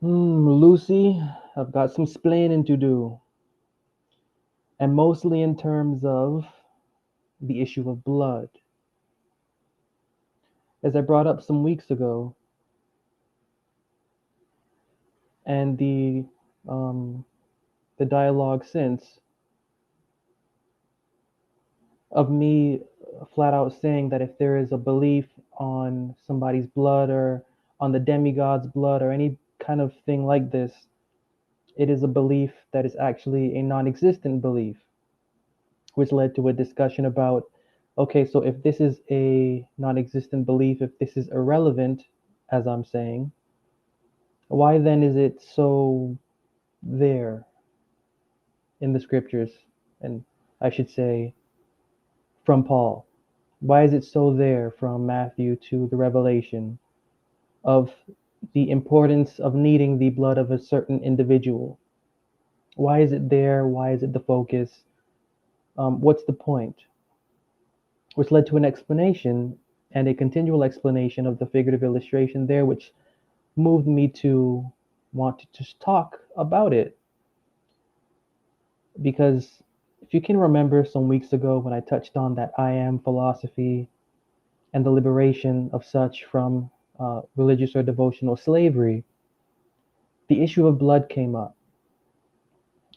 Lucy, I've got some splaining to do, and mostly in terms of the issue of blood. As I brought up some weeks ago, and um, the dialogue since of me flat out saying that if there is a belief on somebody's blood or on the demigod's blood or any kind of thing like this, it is a belief that is actually a non-existent belief, which led to a discussion about, okay, so if this is a non-existent belief, if this is irrelevant, as I'm saying, why then is it so there in the scriptures? And I should say from Paul. Why is it so there from Matthew to the Revelation of the importance of needing the blood of a certain individual? Why is it there? Why is it the focus? What's the point? Which led to an explanation and a continual explanation of the figurative illustration there, which moved me to want to just talk about it. Because if you can remember some weeks ago when I touched on that I am philosophy and the liberation of such from religious or devotional slavery, the issue of blood came up.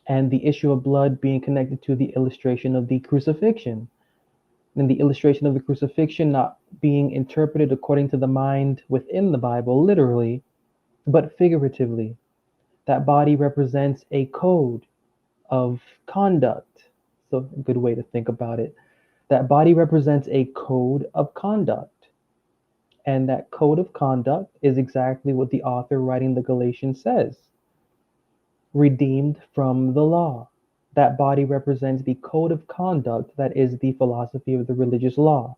And the issue of blood being connected to the illustration of the crucifixion. And the illustration of the crucifixion not being interpreted according to the mind within the Bible, literally, but figuratively. That body represents a code of conduct. So, a good way to think about it. That body represents a code of conduct. And that code of conduct is exactly what the author writing the Galatians says: redeemed from the law. That body represents the code of conduct that is the philosophy of the religious law.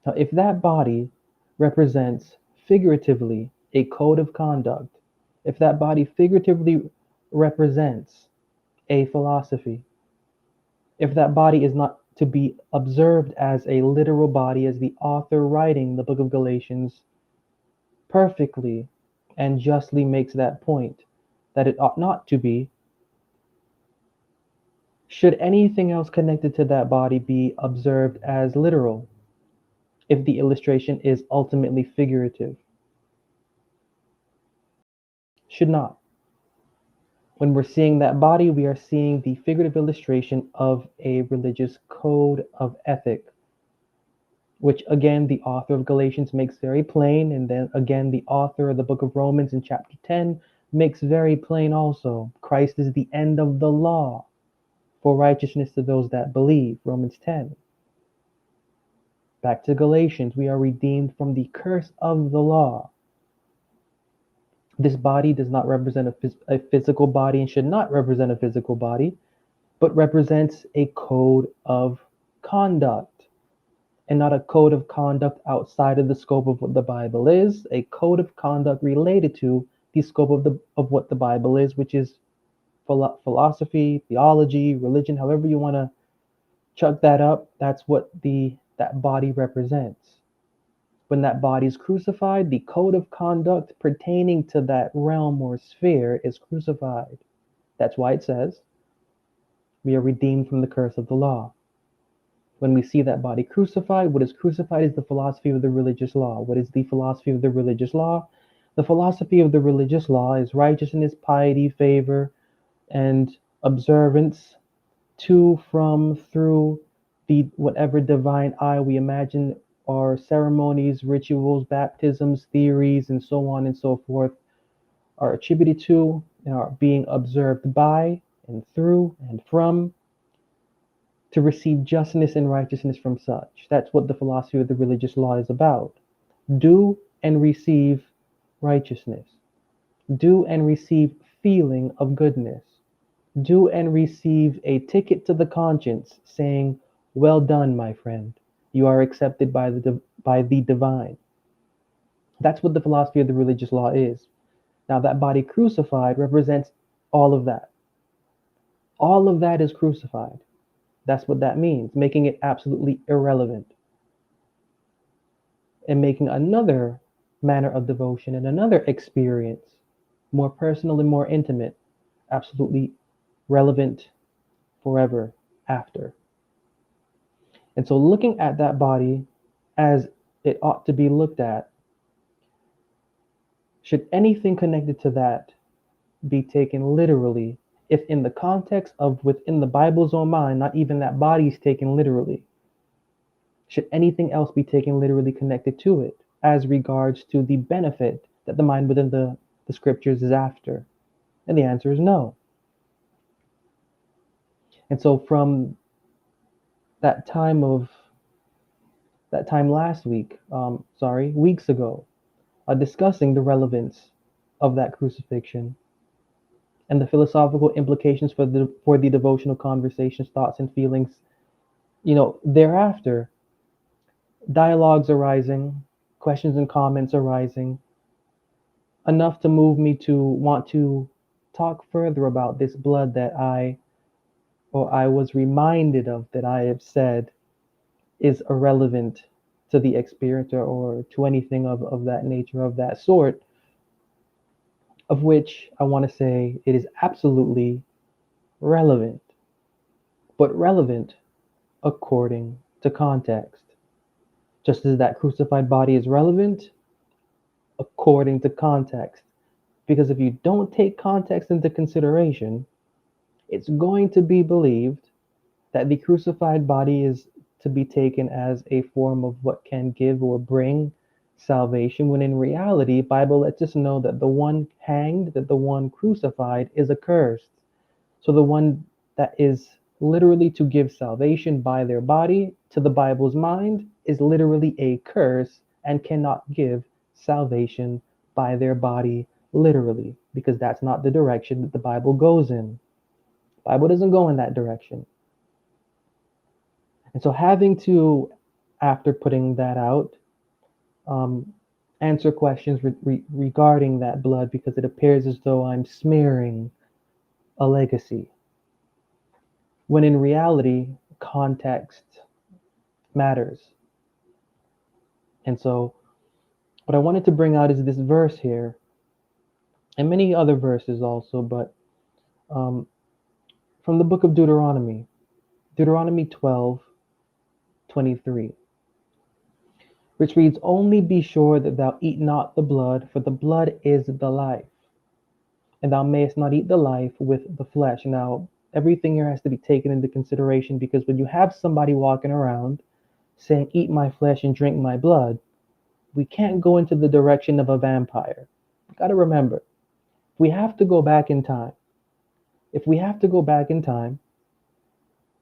Now, if that body represents figuratively a code of conduct, if that body figuratively represents a philosophy, if that body is not to be observed as a literal body, as the author writing the book of Galatians perfectly and justly makes that point, that it ought not to be, should anything else connected to that body be observed as literal if the illustration is ultimately figurative? Should not. When we're seeing that body, we are seeing the figurative illustration of a religious code of ethic, which again the author of Galatians makes very plain, and then again the author of the book of Romans in chapter 10 makes very plain also. Christ is the end of the law for righteousness to those that believe, Romans 10. Back to Galatians, we are redeemed from the curse of the law. This body does not represent a physical body and should not represent a physical body, but represents a code of conduct, and not a code of conduct outside of the scope of what the Bible is, a code of conduct related to the scope of what the Bible is, which is philosophy, theology, religion, however you want to chuck that up. That's what that body represents. When that body is crucified, the code of conduct pertaining to that realm or sphere is crucified. That's why it says we are redeemed from the curse of the law. When we see that body crucified, what is crucified is the philosophy of the religious law. What is the philosophy of the religious law? The philosophy of the religious law is righteousness, piety, favor, and observance to, from, through the whatever divine I we imagine are ceremonies, rituals, baptisms, theories, and so on and so forth are attributed to and are being observed by and through and from, to receive justness and righteousness from such. That's what the philosophy of the religious law is about. Do and receive righteousness. Do and receive feeling of goodness. Do and receive a ticket to the conscience saying, well done, my friend. You are accepted by the divine. That's what the philosophy of the religious law is. Now, that body crucified represents all of that. All of that is crucified. That's what that means, making it absolutely irrelevant. And making another manner of devotion and another experience, more personal and more intimate, absolutely relevant forever after. And so, looking at that body as it ought to be looked at, should anything connected to that be taken literally, if in the context of within the Bible's own mind, not even that body is taken literally? Should anything else be taken literally connected to it as regards to the benefit that the mind within the scriptures is after? And the answer is no. And so from that time last week, weeks ago, discussing the relevance of that crucifixion and the philosophical implications for the devotional conversations, thoughts, and feelings, thereafter, dialogues arising, questions and comments arising, enough to move me to want to talk further about this blood that I was reminded of, that I have said is irrelevant to the experiencer or to anything of that nature, of that sort, of which I want to say it is absolutely relevant, but relevant according to context. Just as that crucified body is relevant according to context. Because if you don't take context into consideration, it's going to be believed that the crucified body is to be taken as a form of what can give or bring salvation, when in reality, Bible lets us know that the one hanged, that the one crucified is accursed. So the one that is literally to give salvation by their body, to the Bible's mind, is literally a curse and cannot give salvation by their body literally, because that's not the direction that the Bible goes in. The Bible doesn't go in that direction. And so having to, after putting that out, answer questions regarding that blood, because it appears as though I'm smearing a legacy, when in reality, context matters. And so what I wanted to bring out is this verse here, and many other verses also, but from the book of Deuteronomy 12:23, which reads, "Only be sure that thou eat not the blood, for the blood is the life, and thou mayest not eat the life with the flesh." Now, everything here has to be taken into consideration, because when you have somebody walking around saying, "Eat my flesh and drink my blood," we can't go into the direction of a vampire. You got to remember, we have to go back in time. If we have to go back in time,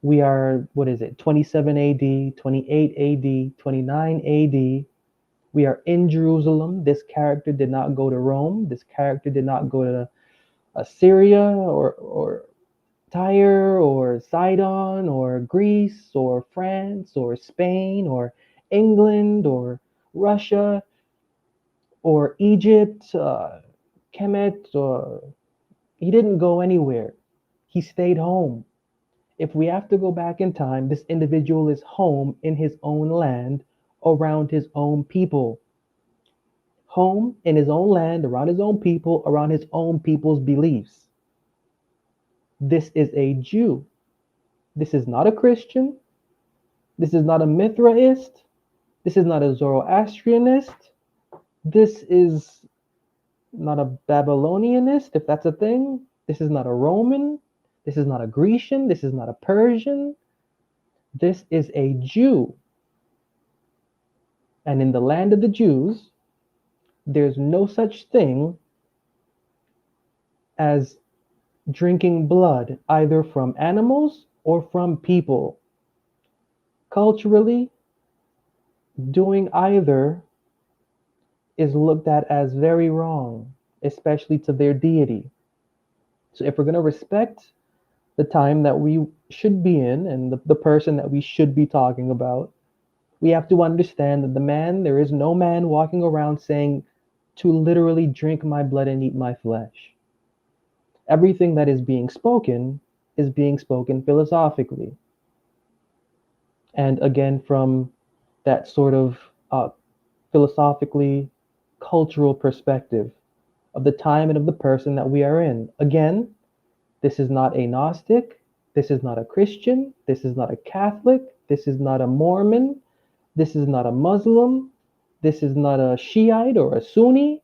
we are, 27 AD, 28 AD, 29 AD. We are in Jerusalem. This character did not go to Rome. This character did not go to Assyria or Tyre or Sidon or Greece or France or Spain or England or Russia or Egypt, Kemet. He didn't go anywhere. He stayed home. If we have to go back in time, this individual is home in his own land, around his own people. Home in his own land, around his own people, around his own people's beliefs. This is a Jew. This is not a Christian. This is not a Mithraist. This is not a Zoroastrianist. This is not a Babylonianist, if that's a thing. This is not a Roman. This is not a Grecian. This is not a Persian. This is a Jew. And in the land of the Jews, there's no such thing as drinking blood, either from animals or from people. Culturally, doing either is looked at as very wrong, especially to their deity. So if we're going to respect the time that we should be in and the person that we should be talking about, we have to understand that there is no man walking around saying to literally drink my blood and eat my flesh. Everything that is being spoken philosophically. And again, from that sort of philosophically cultural perspective of the time and of the person that we are in. Again, this is not a Gnostic, this is not a Christian, this is not a Catholic, this is not a Mormon, this is not a Muslim, this is not a Shiite or a Sunni,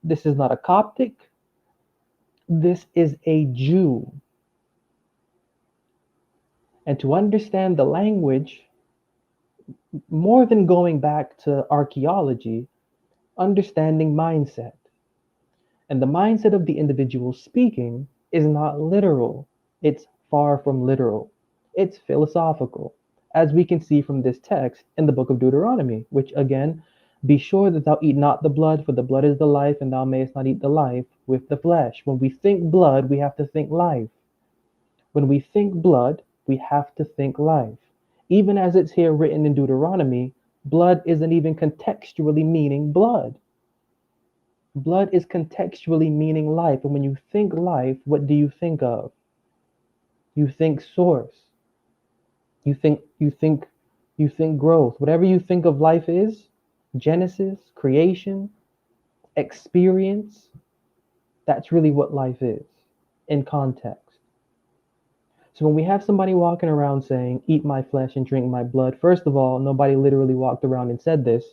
this is not a Coptic, this is a Jew. And to understand the language, more than going back to archaeology, understanding mindset. And the mindset of the individual speaking is not literal. It's far from literal. It's philosophical, as we can see from this text in the book of Deuteronomy, which again, be sure that thou eat not the blood, for the blood is the life, and thou mayest not eat the life with the flesh. When we think blood, we have to think life. When we think blood, we have to think life. Even as it's here written in Deuteronomy, blood isn't even contextually meaning blood. Blood is contextually meaning life. And when you think life, what do you think of? You think source. You think growth. Whatever you think of life is, Genesis, creation, experience, that's really what life is in context. So when we have somebody walking around saying, eat my flesh and drink my blood, first of all, nobody literally walked around and said this.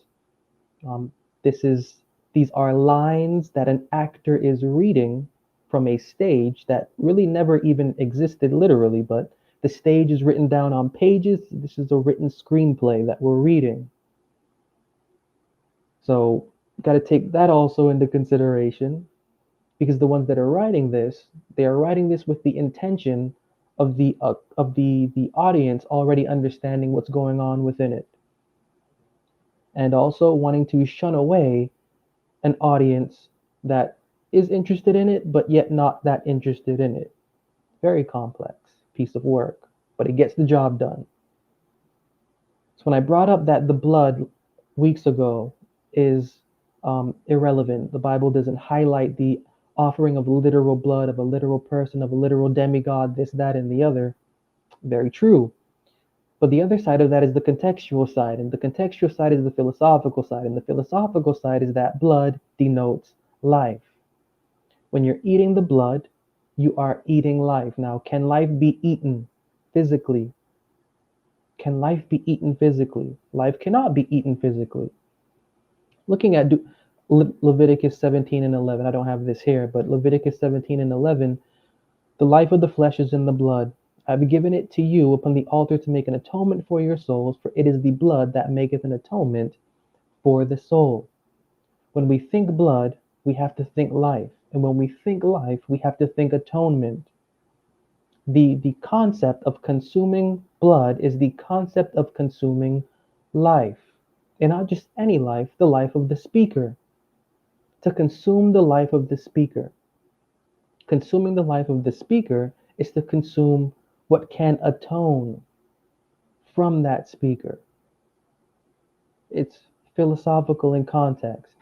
These are lines that an actor is reading from a stage that really never even existed literally, but the stage is written down on pages. This is a written screenplay that we're reading. So got to take that also into consideration, because the ones that are writing this, they are writing this with the intention of the audience already understanding what's going on within it, and also wanting to shun away an audience that is interested in it but yet not that interested in it. Very complex piece of work, but it gets the job done. So when I brought up that the blood weeks ago is irrelevant, the Bible doesn't highlight the offering of literal blood of a literal person, of a literal demigod, this, that, and the other. Very true. But the other side of that is the contextual side, and the contextual side is the philosophical side, and the philosophical side is that blood denotes life. When you're eating the blood, you are eating life. Now, can life be eaten physically? Can life be eaten physically? Life cannot be eaten physically. Looking at Leviticus 17 and 11, I don't have this here, but Leviticus 17 and 11, the life of the flesh is in the blood. I have given it to you upon the altar to make an atonement for your souls, for it is the blood that maketh an atonement for the soul. When we think blood, we have to think life. And when we think life, we have to think atonement. The concept of consuming blood is the concept of consuming life. And not just any life, the life of the speaker. To consume the life of the speaker. Consuming the life of the speaker is to consume what can atone from that speaker. It's philosophical in context.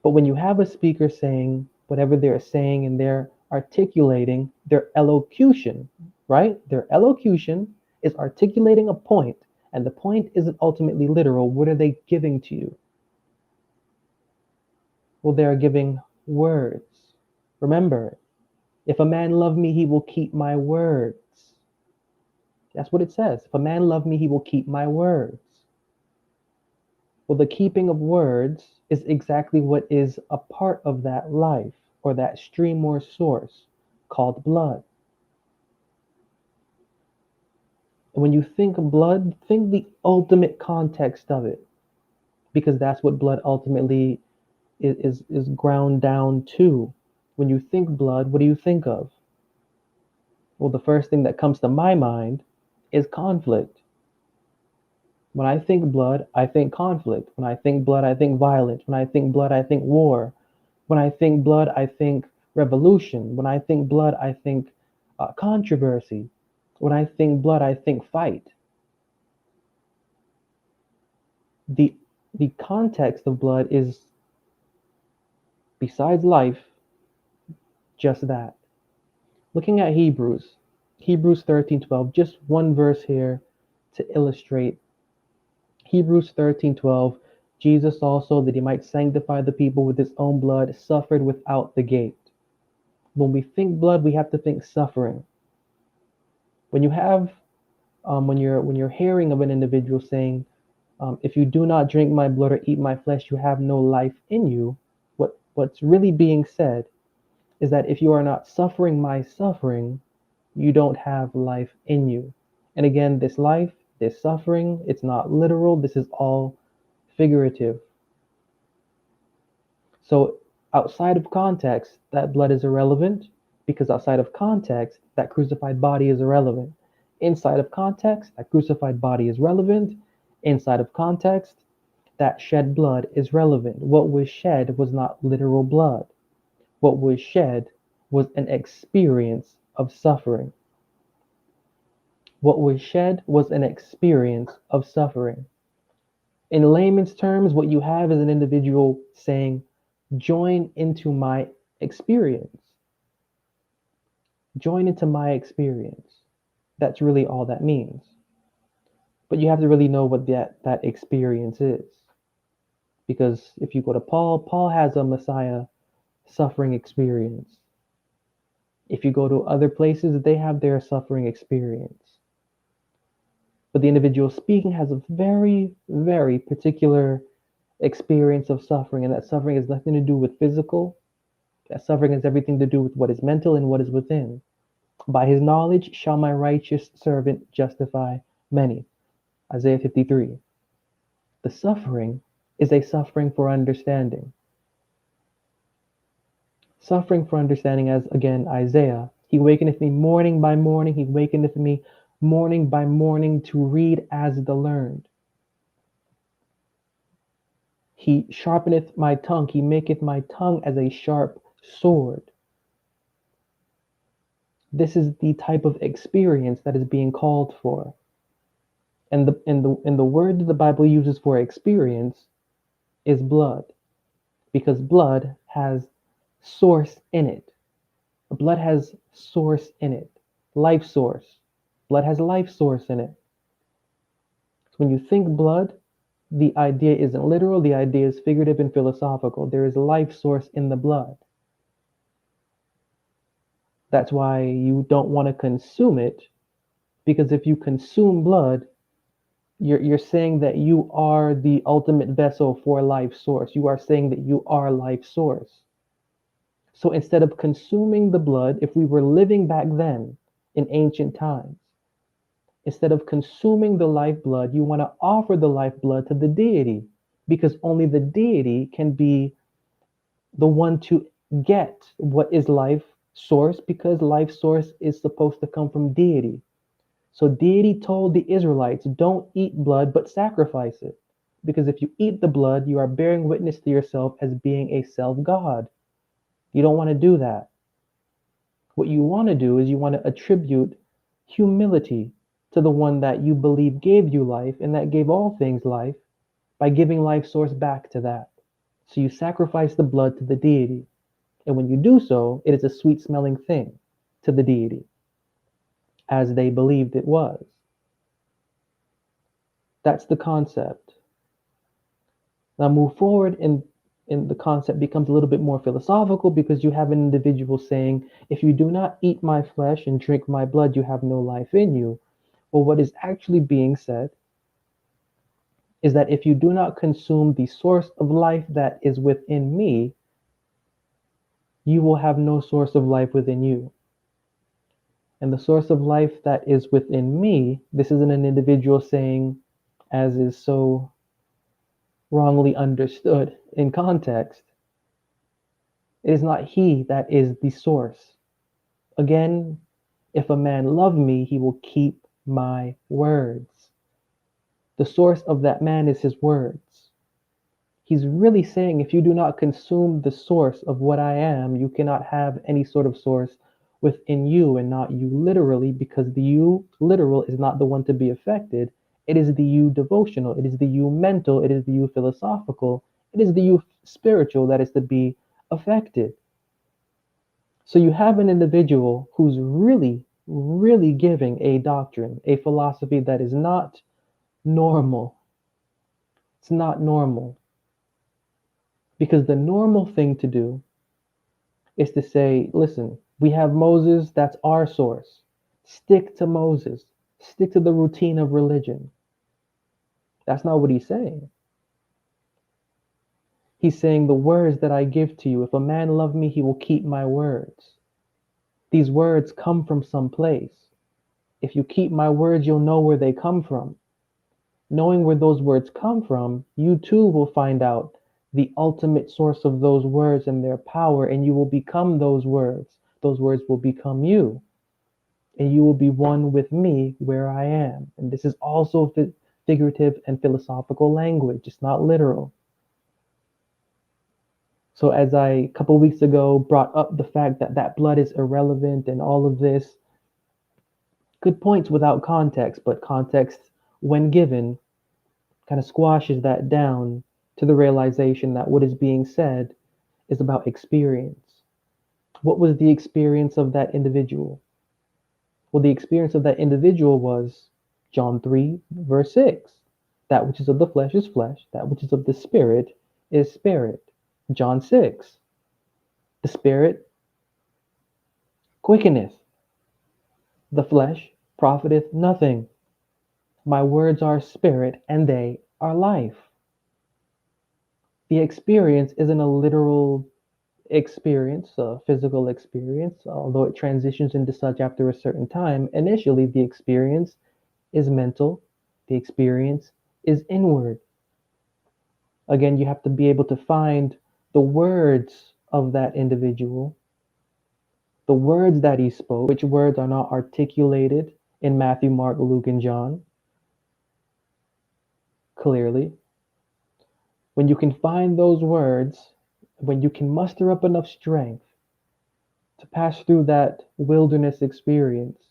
But when you have a speaker saying whatever they're saying and they're articulating their elocution, right? Their elocution is articulating a point, and the point isn't ultimately literal. What are they giving to you? Well, they are giving words. Remember, if a man love me, he will keep my words. That's what it says. If a man love me, he will keep my words. Well, the keeping of words is exactly what is a part of that life, or that stream or source called blood. And when you think of blood, think the ultimate context of it, because that's what blood ultimately is ground down to. When you think blood, what do you think of? Well, the first thing that comes to my mind is conflict. When I think blood, I think conflict. When I think blood, I think violence. When I think blood, I think war. When I think blood, I think revolution. When I think blood, I think controversy. When I think blood, I think fight. The context of blood is, besides life, just that. Looking at Hebrews 13:12, just one verse here to illustrate. Hebrews 13:12, Jesus also, that he might sanctify the people with his own blood, suffered without the gate. When we think blood, we have to think suffering. When you have, when you're hearing of an individual saying, if you do not drink my blood or eat my flesh, you have no life in you. What's really being said is that if you are not suffering my suffering, you don't have life in you. And again, this life, this suffering, it's not literal. This is all figurative. So outside of context, that blood is irrelevant, because outside of context, that crucified body is irrelevant. Inside of context, that crucified body is relevant. Inside of context, that shed blood is relevant. What was shed was not literal blood. What was shed was an experience of suffering. What was shed was an experience of suffering. In layman's terms, what you have is an individual saying, join into my experience. Join into my experience. That's really all that means. But you have to really know what that experience is. Because if you go to Paul has a Messiah suffering experience. If you go to other places, they have their suffering experience. But the individual speaking has a very, very particular experience of suffering, and that suffering has nothing to do with physical. That suffering has everything to do with what is mental and what is within. By his knowledge shall my righteous servant justify many. Isaiah 53. The suffering is a suffering for understanding. Suffering for understanding, as again Isaiah, he wakeneth me morning by morning, he wakeneth me morning by morning to read as the learned. He sharpeneth my tongue, he maketh my tongue as a sharp sword. This is the type of experience that is being called for. And the word the Bible uses for experience is blood, because blood has source in it. Blood has source in it, life source. Blood has life source in it. So when you think blood, the idea isn't literal, the idea is figurative and philosophical. There is life source in the blood. That's why you don't want to consume it, because if you consume blood, you're saying that you are the ultimate vessel for life source. You are saying that you are life source. So instead of consuming the blood, if we were living back then in ancient times, instead of consuming the lifeblood, you want to offer the lifeblood to the deity, because only the deity can be the one to get what is life source, because life source is supposed to come from deity. So deity told the Israelites, don't eat blood, but sacrifice it. Because if you eat the blood, you are bearing witness to yourself as being a self-God. You don't want to do that. What you want to do is you want to attribute humility to the one that you believe gave you life and that gave all things life, by giving life source back to that. So you sacrifice the blood to the deity. And when you do so, it is a sweet smelling thing to the deity, as they believed it was. That's the concept. Now move forward, and the concept becomes a little bit more philosophical, because you have an individual saying, if you do not eat my flesh and drink my blood, you have no life in you. Well, what is actually being said is that if you do not consume the source of life that is within me, you will have no source of life within you. And the source of life that is within me, this isn't an individual saying, as is so wrongly understood in context. It is not he that is the source. Again, if a man love me, he will keep my words. The source of that man is his words. He's really saying, if you do not consume the source of what I am, you cannot have any sort of source within you, and not you literally, because the you literal is not the one to be affected. It is the you devotional, it is the you mental, it is the you philosophical, it is the you spiritual that is to be affected. So you have an individual who's really, really giving a doctrine, a philosophy that is not normal. It's not normal. Because the normal thing to do is to say, listen, we have Moses, that's our source. Stick to Moses, stick to the routine of religion. That's not what he's saying. He's saying the words that I give to you, if a man love me, he will keep my words. These words come from some place. If you keep my words, you'll know where they come from. Knowing where those words come from, you too will find out the ultimate source of those words and their power, and you will become those words. Those words will become you, and you will be one with me where I am. And this is also figurative and philosophical language. It's not literal. So as I, a couple weeks ago, brought up the fact that that blood is irrelevant and all of this, good points without context, but context, when given, kind of squashes that down to the realization that what is being said is about experience. What was the experience of that individual? Well, the experience of that individual was John 3, verse 6. That which is of the flesh is flesh, that which is of the spirit is spirit. John 6. The spirit quickeneth, the flesh profiteth nothing. My words are spirit and they are life. The experience isn't a literal experience, a physical experience, although it transitions into such after a certain time. Initially, the experience is mental, the experience is inward. Again, you have to be able to find the words of that individual, the words that he spoke, which words are not articulated in Matthew, Mark, Luke, and John clearly. When you can find those words, when you can muster up enough strength to pass through that wilderness experience,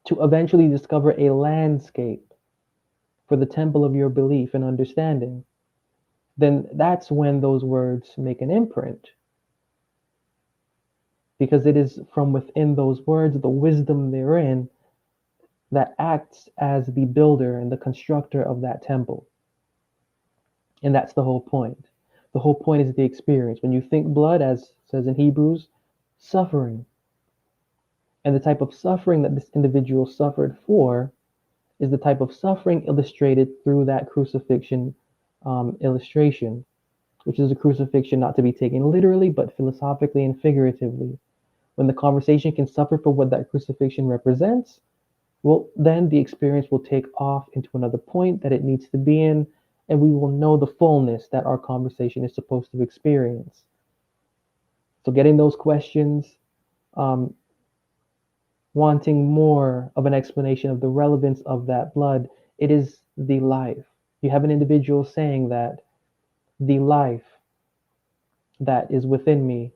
to eventually discover a landscape for the temple of your belief and understanding, then that's when those words make an imprint. Because it is from within those words, the wisdom therein, that acts as the builder and the constructor of that temple. And that's the whole point. The whole point is the experience. When you think blood, as it says in Hebrews, suffering. And the type of suffering that this individual suffered for is the type of suffering illustrated through that crucifixion illustration, which is a crucifixion not to be taken literally, but philosophically and figuratively. When the conversation can suffer for what that crucifixion represents, well, then the experience will take off into another point that it needs to be in, and we will know the fullness that our conversation is supposed to experience. So getting those questions, wanting more of an explanation of the relevance of that blood, it is the life. You have an individual saying that the life that is within me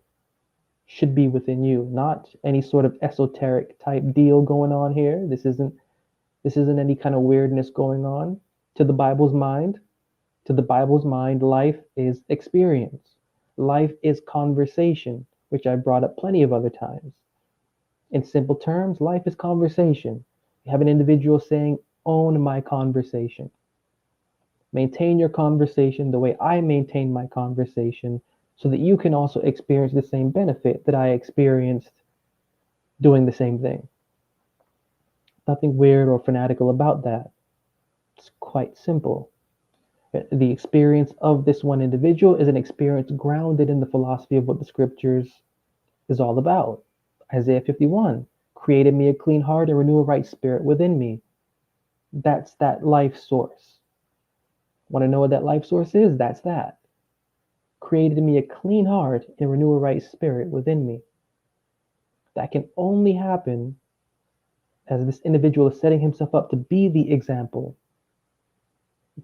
should be within you, not any sort of esoteric type deal going on here. This isn't any kind of weirdness going on. To the Bible's mind, life is experience. Life is conversation, which I brought up plenty of other times. In simple terms, life is conversation. You have an individual saying, own my conversation. Maintain your conversation the way I maintain my conversation, so that you can also experience the same benefit that I experienced doing the same thing. Nothing weird or fanatical about that. It's quite simple. The experience of this one individual is an experience grounded in the philosophy of what the scriptures is all about. Isaiah 51, created me a clean heart and renew a right spirit within me. That's that life source. Want to know what that life source is? That's that. Created me a clean heart and renew a right spirit within me. That can only happen as this individual is setting himself up to be the example.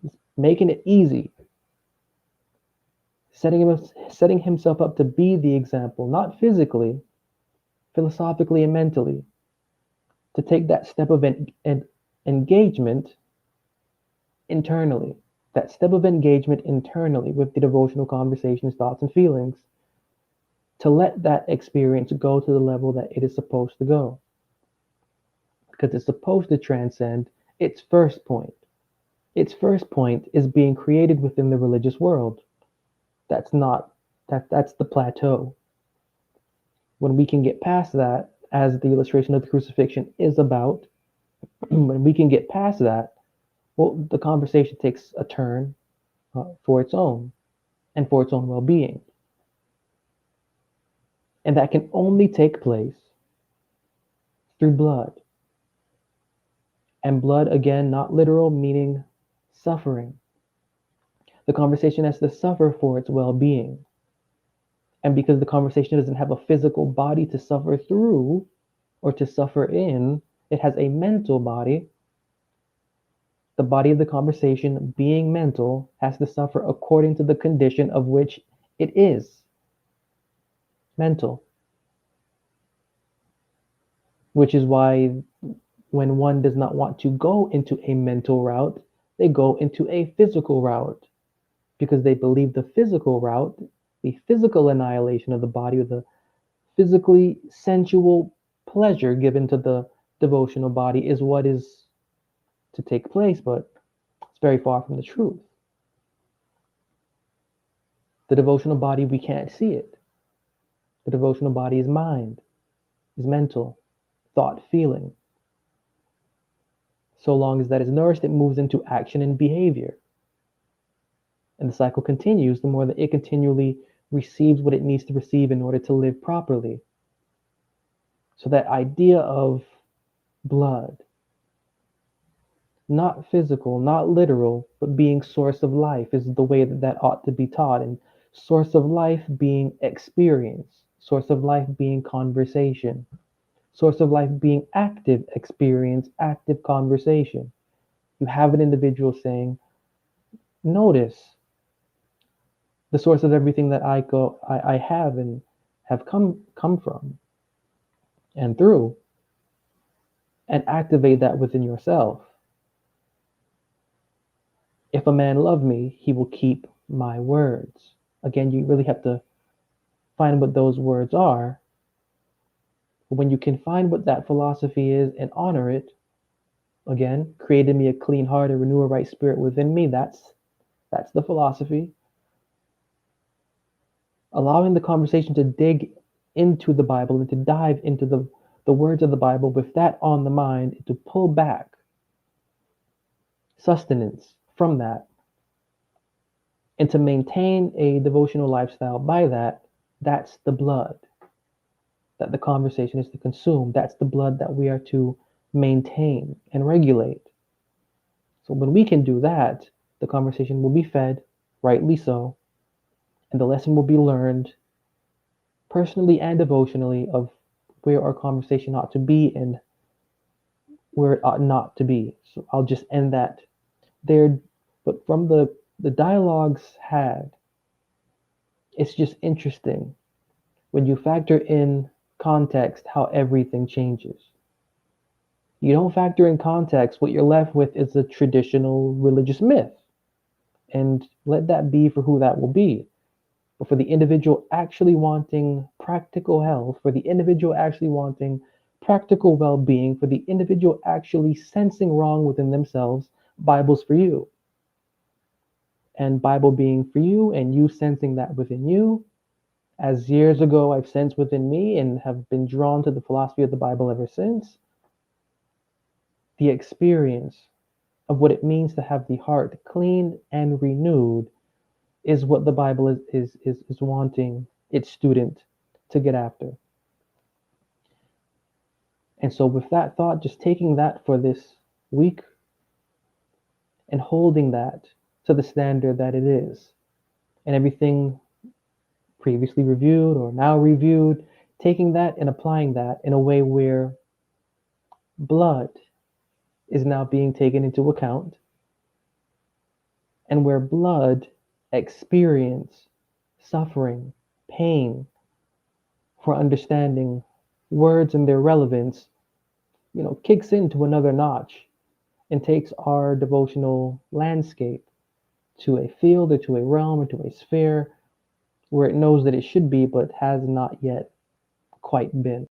He's making it easy. Setting himself up to be the example, not physically, philosophically and mentally. To take that step of engagement internally. That step of engagement internally with the devotional conversations, thoughts, and feelings. To let that experience go to the level that it is supposed to go. Because it's supposed to transcend its first point. Its first point is being created within the religious world. That's not that's the plateau. When we can get past that, as the illustration of the crucifixion is about, when we can get past that, well, the conversation takes a turn for its own and for its own well-being. And that can only take place through blood. And blood, again, not literal, meaning suffering. The conversation has to suffer for its well-being. And because the conversation doesn't have a physical body to suffer through or to suffer in, it has a mental body. The body of the conversation, being mental, has to suffer according to the condition of which it is mental. Which is why when one does not want to go into a mental route, they go into a physical route because they believe the physical route, the physical annihilation of the body, or the physically sensual pleasure given to the devotional body is what is to take place, but it's very far from the truth. The devotional body, we can't see it. The devotional body is mind, is mental, thought, feeling. So long as that is nourished, it moves into action and behavior. And the cycle continues the more that it continually receives what it needs to receive in order to live properly. So that idea of blood, not physical, not literal, but being source of life is the way that that ought to be taught. And source of life being experience, source of life being conversation, source of life being active experience, active conversation. You have an individual saying, notice the source of everything that I have and have come from and through, and activate that within yourself. If a man love me, he will keep my words. Again, you really have to find what those words are. But when you can find what that philosophy is and honor it, again, created me a clean heart and renew a right spirit within me, that's the philosophy. Allowing the conversation to dig into the Bible and to dive into the words of the Bible with that on the mind, to pull back sustenance from that, and to maintain a devotional lifestyle by that, that's the blood that the conversation is to consume. That's the blood that we are to maintain and regulate. So when we can do that, the conversation will be fed, rightly so, and the lesson will be learned personally and devotionally of where our conversation ought to be and where it ought not to be. So I'll just end that there. But from the dialogues had, it's just interesting when you factor in context how everything changes. You don't factor in context, what you're left with is a traditional religious myth. And let that be for who that will be. But for the individual actually wanting practical health, for the individual actually wanting practical well-being, for the individual actually sensing wrong within themselves, Bible's for you. And Bible being for you and you sensing that within you, as years ago I've sensed within me and have been drawn to the philosophy of the Bible ever since, the experience of what it means to have the heart cleaned and renewed is what the Bible is wanting its student to get after. And so with that thought, just taking that for this week and holding that to the standard that it is, and everything previously reviewed or now reviewed, taking that and applying that in a way where blood is now being taken into account, and where blood experience, suffering, pain, for understanding words and their relevance, kicks into another notch and takes our devotional landscape to a field or to a realm or to a sphere where it knows that it should be but has not yet quite been.